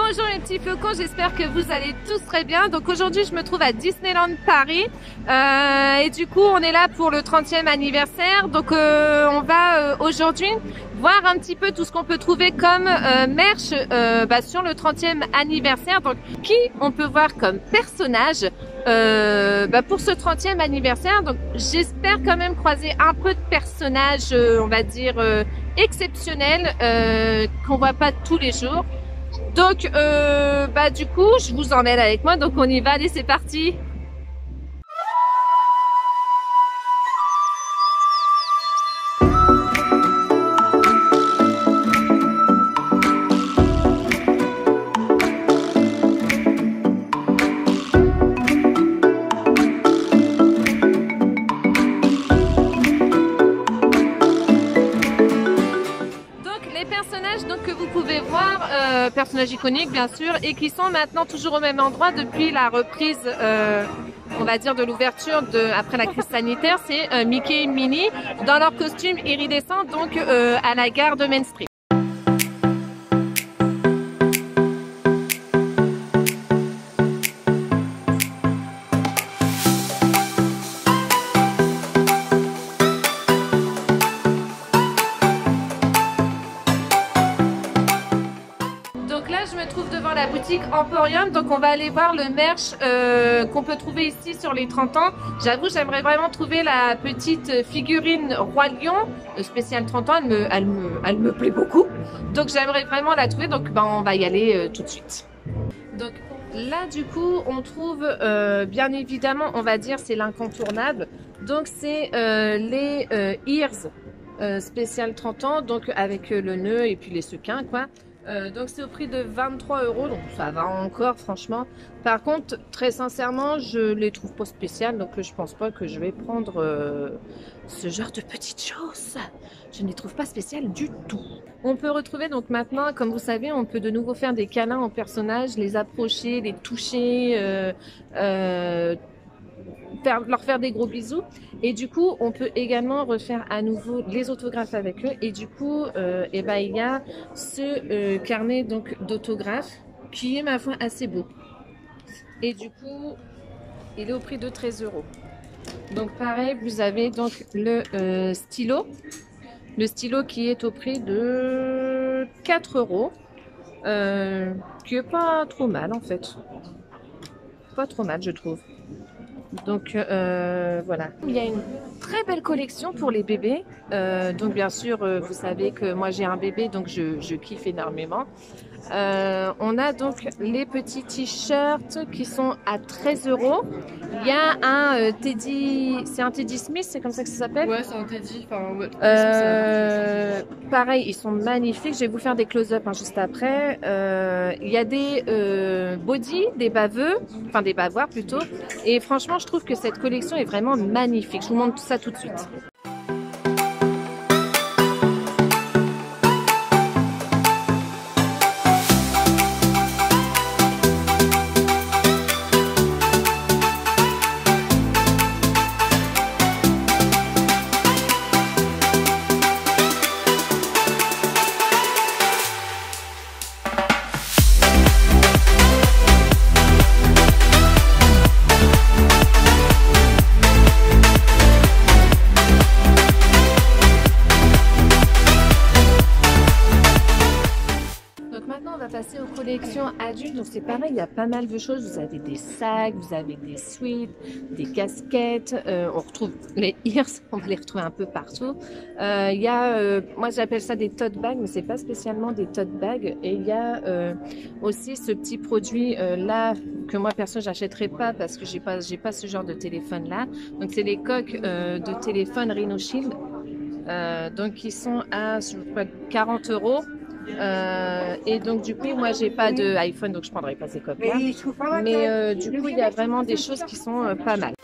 Bonjour mes petits flocons, j'espère que vous allez tous très bien. Donc aujourd'hui je me trouve à Disneyland Paris et du coup on est là pour le 30e anniversaire. Donc on va aujourd'hui voir un petit peu tout ce qu'on peut trouver comme merch sur le 30e anniversaire. Donc qui on peut voir comme personnage pour ce 30e anniversaire. Donc j'espère quand même croiser un peu de personnages on va dire exceptionnels qu'on voit pas tous les jours. Donc, du coup, je vous emmène avec moi. Donc, on y va. Allez, c'est parti. Que vous pouvez voir, personnages iconiques bien sûr, et qui sont maintenant toujours au même endroit depuis la reprise, on va dire, de l'ouverture après la crise sanitaire. C'est Mickey et Minnie dans leur costume iridescent, donc à la gare de Main Street. Je me trouve devant la boutique Emporium, donc on va aller voir le merch qu'on peut trouver ici sur les 30 ans. J'avoue, j'aimerais vraiment trouver la petite figurine Roi Lion spéciale 30 ans, elle me plaît beaucoup. Donc j'aimerais vraiment la trouver, donc on va y aller tout de suite. Donc là du coup on trouve bien évidemment, on va dire c'est l'incontournable. Donc c'est les Ears spécial 30 ans, donc avec le nœud et puis les sequins quoi. Donc c'est au prix de 23 €, donc ça va encore franchement. Par contre, très sincèrement, je les trouve pas spéciales, donc je pense pas que je vais prendre ce genre de petites choses. Je ne les trouve pas spéciales du tout. On peut retrouver donc maintenant, comme vous savez, on peut de nouveau faire des câlins aux personnages, les approcher, les toucher, leur faire des gros bisous, et du coup on peut également refaire à nouveau les autographes avec eux. Et du coup il y a ce carnet donc d'autographes qui est ma foi assez beau, et du coup il est au prix de 13 €. Donc pareil, vous avez donc le stylo qui est au prix de 4 €, qui est pas trop mal en fait, pas trop mal je trouve. Donc voilà, il y a une très belle collection pour les bébés. Donc bien sûr, vous savez que moi j'ai un bébé, donc je kiffe énormément. On a donc les petits t-shirts qui sont à 13 €. Il y a un Teddy, c'est un Teddy Smith, c'est comme ça que ça s'appelle? Ouais, c'est un Teddy. Enfin, ouais. Pareil, ils sont magnifiques. Je vais vous faire des close-up juste après. Il y a des body, des baveux, enfin des bavoirs plutôt. Et franchement, je trouve que cette collection est vraiment magnifique. Je vous montre tout ça tout de suite. Passer aux collections adultes, donc c'est pareil, il y a pas mal de choses. Vous avez des sacs, vous avez des sweats, des casquettes, on retrouve les ears, on va les retrouver un peu partout. Il y a, moi j'appelle ça des tote bags, mais c'est pas spécialement des tote bags. Et il y a aussi ce petit produit là que moi perso j'achèterais pas parce que j'ai pas ce genre de téléphone là. Donc c'est les coques de téléphone Rhino Shield, donc qui sont à je crois 40 €. Et donc du coup moi j'ai pas de iPhone, donc je prendrai pas ces coques là, mais du coup il y a vraiment des choses qui sont pas mal.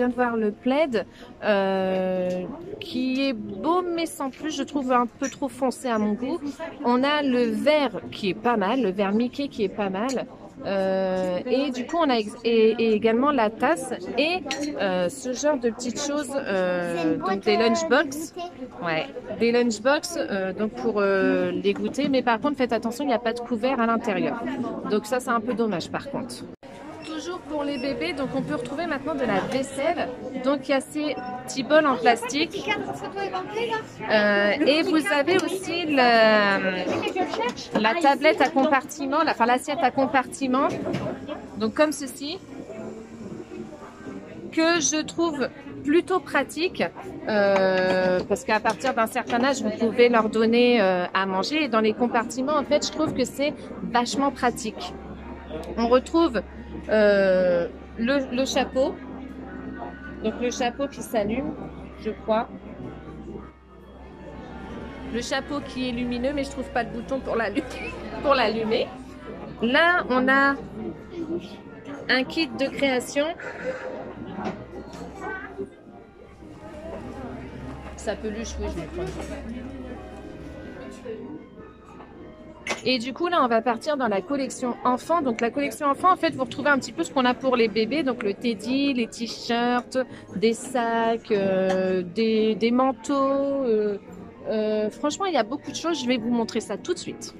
viens de voir le plaid qui est beau mais sans plus, je trouve un peu trop foncé à mon goût. On a le vert qui est pas mal, le vert Mickey qui est pas mal. Et du coup on a et également la tasse et ce genre de petites choses, donc des lunchbox, ouais, des lunchbox, donc pour les goûter, mais par contre faites attention, il n'y a pas de couvert à l'intérieur, donc ça c'est un peu dommage par contre. Toujours pour les bébés, donc on peut retrouver maintenant de la vaisselle. Donc il y a ces petits bols en plastique. Et vous avez aussi la tablette à compartiment, enfin l'assiette à compartiment. Donc comme ceci, que je trouve plutôt pratique parce qu'à partir d'un certain âge, vous pouvez leur donner à manger. Et dans les compartiments, en fait, je trouve que c'est vachement pratique. On retrouve le chapeau, donc le chapeau qui s'allume, je crois. Le chapeau qui est lumineux, mais je trouve pas de bouton pour l'allumer. Là, on a un kit de création. Ça peluche, oui, je vais prendre. Et du coup, là, on va partir dans la collection enfants. Donc, la collection enfants, en fait, vous retrouvez un petit peu ce qu'on a pour les bébés. Donc, le teddy, les t-shirts, des sacs, des manteaux. Franchement, il y a beaucoup de choses. Je vais vous montrer ça tout de suite.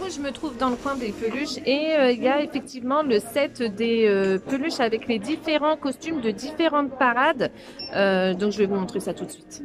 Je me trouve dans le coin des peluches et il y a effectivement le set des peluches avec les différents costumes de différentes parades. Donc je vais vous montrer ça tout de suite.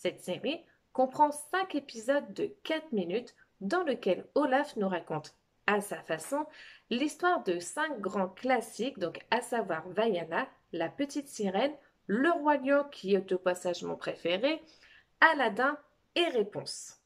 Cette série comprend 5 épisodes de 4 minutes dans lesquels Olaf nous raconte à sa façon l'histoire de 5 grands classiques, donc à savoir Vaiana, La Petite Sirène, Le Roi Lion qui est au passage mon préféré, Aladdin et Réponse.